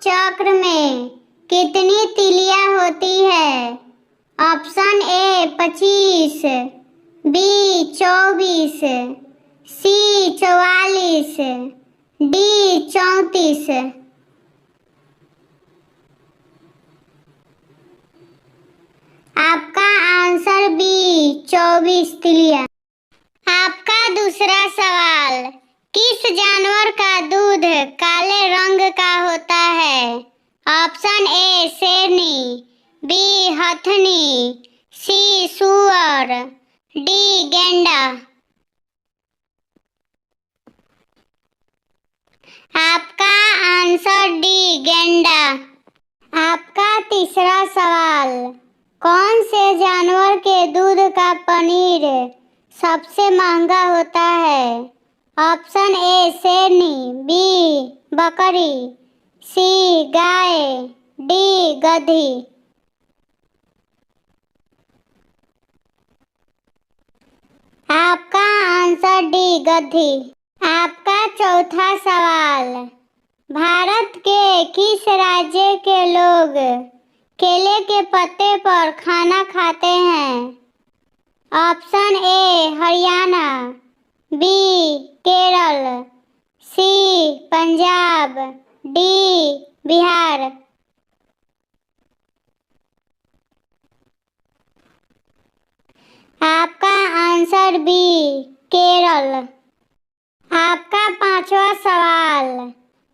चक्र में कितनी तीलियां होती है? Option A 25, B 24, C 44, D 34। आपका आंसर बी 24 तीलियां। आपका दूसरा सवाल, किस जानवर का दूध काले रंग का होता है? ऑप्शन ए शेरनी, बी हथनी, सी सूअर, डी गैंडा। आपका आंसर डी गैंडा। आपका तीसरा सवाल, कौन से जानवर के दूध का पनीर सबसे महंगा होता है? ऑप्शन ए शेरनी, बी बकरी, सी गाय, डी गधी। आपका आंसर डी गधी। आपका चौथा सवाल, भारत के किस राज्य के लोग केले के पत्ते पर खाना खाते हैं? Option A Haryana, B Kerala, C Punjab, D Bihar. आपका आंसर बी केरल। आपका पांचवा सवाल,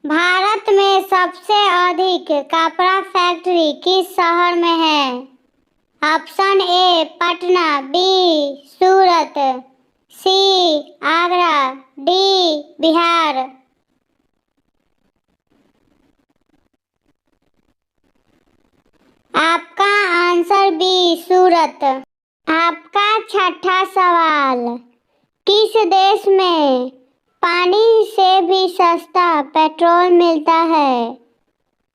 भारत में सबसे अधिक कपड़ा फैक्ट्री किस शहर में है? Option A Patna, B Surat, C Agra, D Bihar. आपका आंसर बी सूरत। आपका छठा सवाल, किस देश में पानी से भी सस्ता पेट्रोल मिलता है?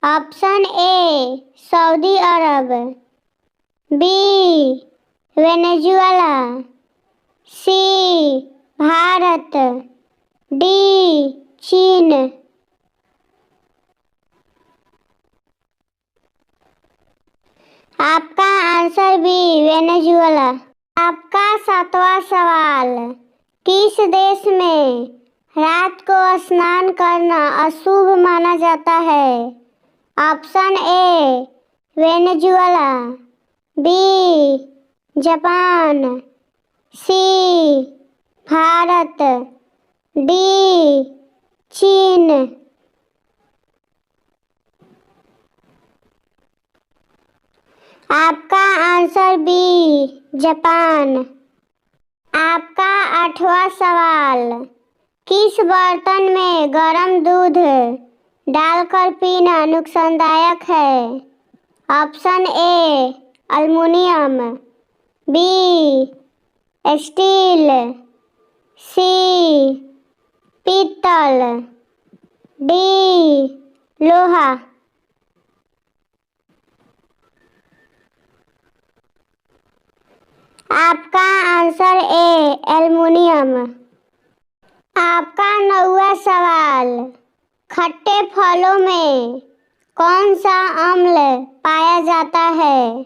ऑप्शन ए सऊदी अरब, B Venezuela, C Bharat, D चीन। आपका आंसर बी वेनेजुएला। आपका सातवां सवाल, किस देश में रात को स्नान करना अशुभ माना जाता है? Option A Venezuela, B Japan, C Bharat, D चीन। आपका आंसर बी जापान। आपका आठवां सवाल, किस बर्तन में गर्म दूध डालकर पीना नुकसानदायक है? Option A aluminium, B steel, C पीतल, डी लोहा। आपका आंसर ए एल्युमिनियम। आपका नौवां सवाल, खट्टे फलों में कौन सा अम्ल पाया जाता है?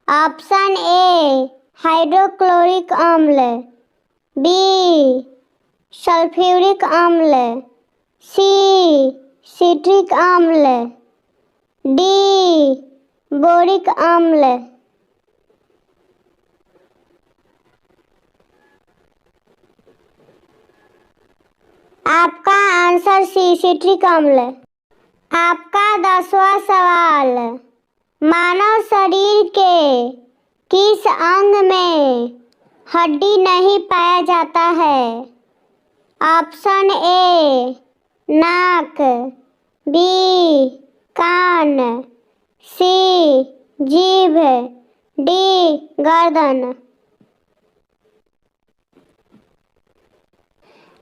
ऑप्शन ए हाइड्रोक्लोरिक अम्ल, बी सल्फ्यूरिक अम्ल, सी सिट्रिक अम्ल, डी बोरिक अम्ल। आपका आंसर सी सिट्रिक अम्ल। आपका 10वां सवाल, मानव शरीर के किस अंग में हड्डी नहीं पाया जाता है? ऑप्शन ए नाक, बी कान, सी जीभ, डी गर्दन।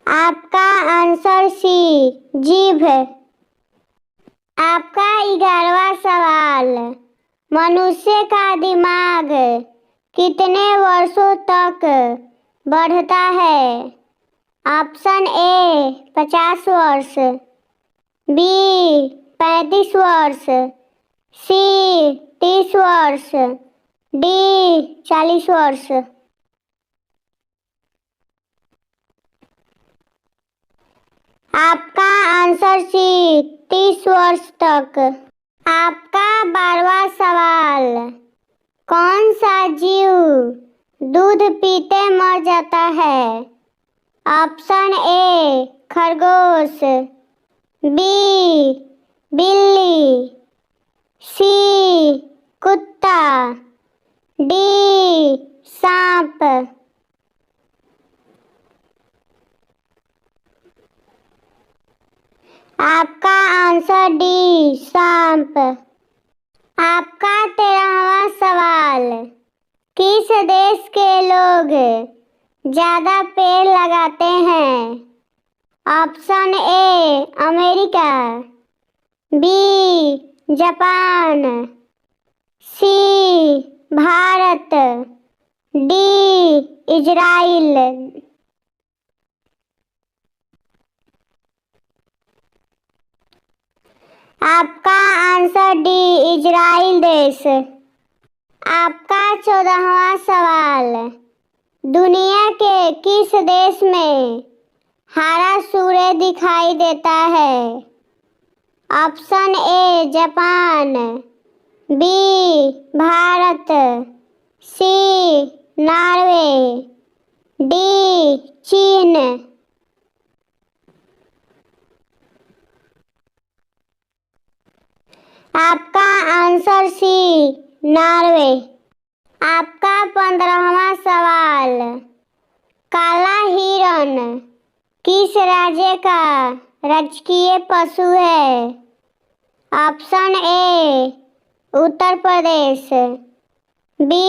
आपका आंसर सी जीभ। आपका 11वां सवाल, मनुष्य का दिमाग कितने वर्षों तक बढ़ता है? ऑप्शन ए 50 वर्ष, बी 35 वर्ष, सी 30 वर्ष, डी 40 वर्ष। आपका आंसर सी 30 वर्ष तक। आपका 12वां सवाल, कौन सा जीव दूध पीते मर जाता है? ऑप्शन ए खरगोश, बी बिल्ली, सी कुत्ता, डी सांप। आपका आंसर डी सांप। आपका 13वां सवाल, किस देश के लोग ज्यादा पेड़ लगाते हैं? Option A America, B Japan, C Bharat, D Israel. आपका आंसर डी इजराइल देश। आपका 14वां सवाल, दुनिया के किस देश में हरा सूर्य दिखाई देता है? Option A Japan, B Bharat, C Norway, D चीन। आपका आंसर सी नॉर्वे। आपका 15वां सवाल, काला हिरण किस राज्य का राजकीय पशु है? Option A Uttar Pradesh, B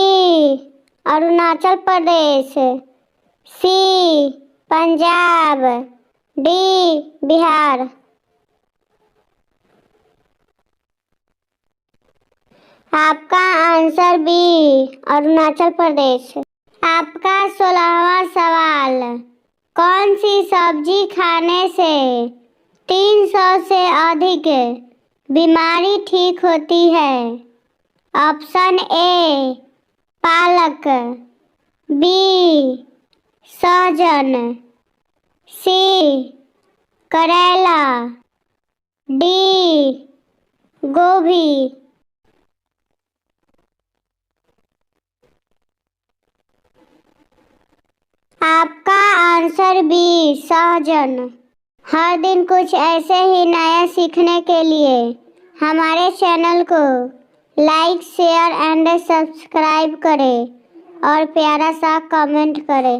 Arunachal Pradesh, C Punjab, D Bihar. आपका आंसर बी अरुणाचल प्रदेश। आपका 16वां सवाल, कौन सी सब्जी खाने से 300 से अधिक बीमारी ठीक होती है? ऑप्शन ए पालक, बी सहजन, सी करेला, डी गोभी। आपका आंसर बी सहजन। हर दिन कुछ ऐसे ही नया सीखने के लिए हमारे चैनल को लाइक, शेयर एंड सब्सक्राइब करें और प्यारा सा कमेंट करें।